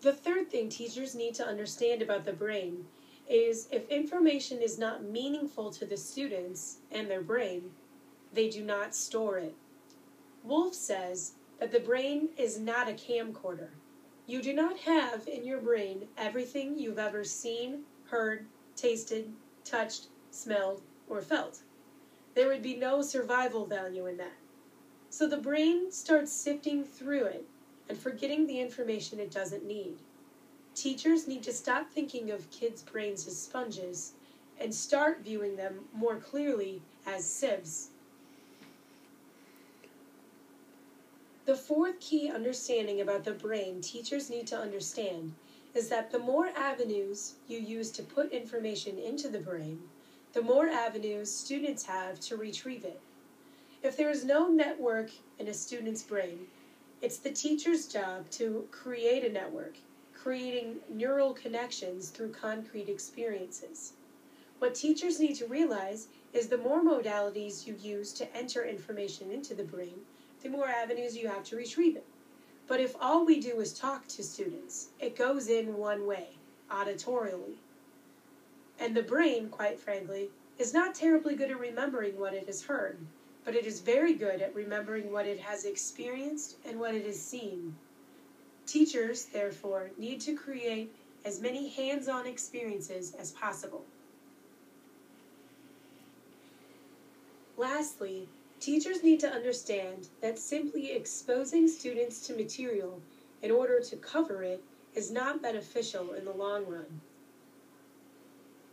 The third thing teachers need to understand about the brain is if information is not meaningful to the students and their brain, they do not store it. Wolf says that the brain is not a camcorder. You do not have in your brain everything you've ever seen, heard, tasted, touched, smelled, or felt. There would be no survival value in that. So the brain starts sifting through it and forgetting the information it doesn't need. Teachers need to stop thinking of kids' brains as sponges and start viewing them more clearly as sieves. The fourth key understanding about the brain teachers need to understand is that the more avenues you use to put information into the brain, the more avenues students have to retrieve it. If there is no network in a student's brain, it's the teacher's job to create a network, creating neural connections through concrete experiences. What teachers need to realize is the more modalities you use to enter information into the brain, the more avenues you have to retrieve it. But if all we do is talk to students, it goes in one way, auditorially. And the brain, quite frankly, is not terribly good at remembering what it has heard, but it is very good at remembering what it has experienced and what it has seen. Teachers, therefore, need to create as many hands-on experiences as possible. Lastly, teachers need to understand that simply exposing students to material in order to cover it is not beneficial in the long run.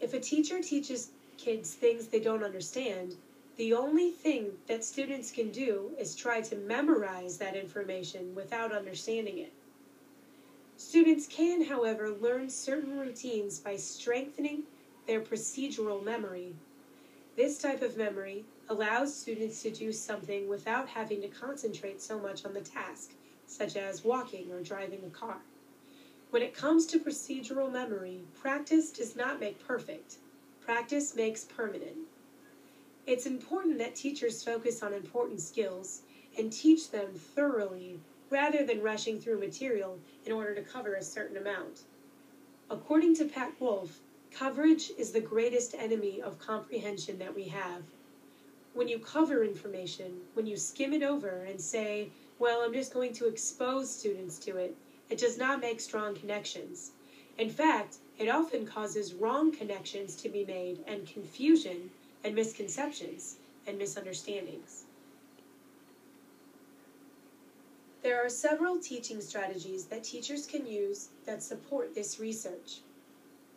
If a teacher teaches kids things they don't understand, the only thing that students can do is try to memorize that information without understanding it. Students can, however, learn certain routines by strengthening their procedural memory. This type of memory allows students to do something without having to concentrate so much on the task, such as walking or driving a car. When it comes to procedural memory, practice does not make perfect. Practice makes permanent. It's important that teachers focus on important skills and teach them thoroughly rather than rushing through material in order to cover a certain amount. According to Pat Wolf, coverage is the greatest enemy of comprehension that we have. When you cover information, when you skim it over and say, well, I'm just going to expose students to it, it does not make strong connections. In fact, it often causes wrong connections to be made and confusion and misconceptions and misunderstandings. There are several teaching strategies that teachers can use that support this research.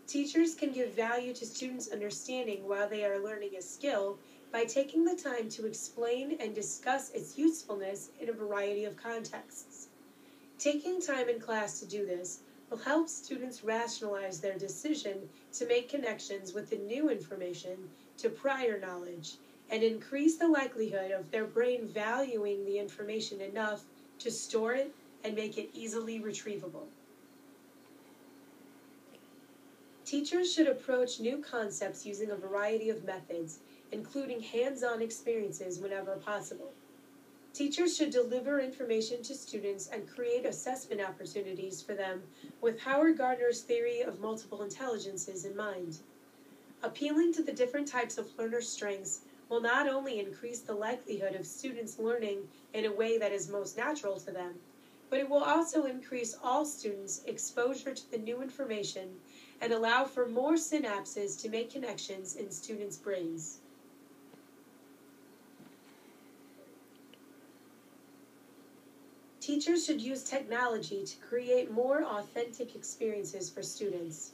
Teachers can give value to students' understanding while they are learning a skill by taking the time to explain and discuss its usefulness in a variety of contexts. Taking time in class to do this will help students rationalize their decision to make connections with the new information to prior knowledge and increase the likelihood of their brain valuing the information enough to store it and make it easily retrievable. Teachers should approach new concepts using a variety of methods, including hands-on experiences whenever possible. Teachers should deliver information to students and create assessment opportunities for them with Howard Gardner's theory of multiple intelligences in mind. Appealing to the different types of learner strengths will not only increase the likelihood of students learning in a way that is most natural to them, but it will also increase all students' exposure to the new information and allow for more synapses to make connections in students' brains. Teachers should use technology to create more authentic experiences for students.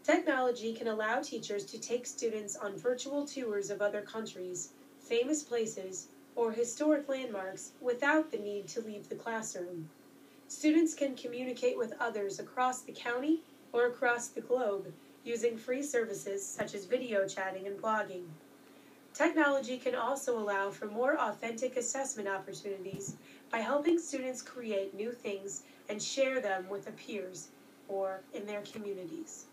Technology can allow teachers to take students on virtual tours of other countries, famous places, or historic landmarks without the need to leave the classroom. Students can communicate with others across the county or across the globe using free services such as video chatting and blogging. Technology can also allow for more authentic assessment opportunities by helping students create new things and share them with their peers or in their communities.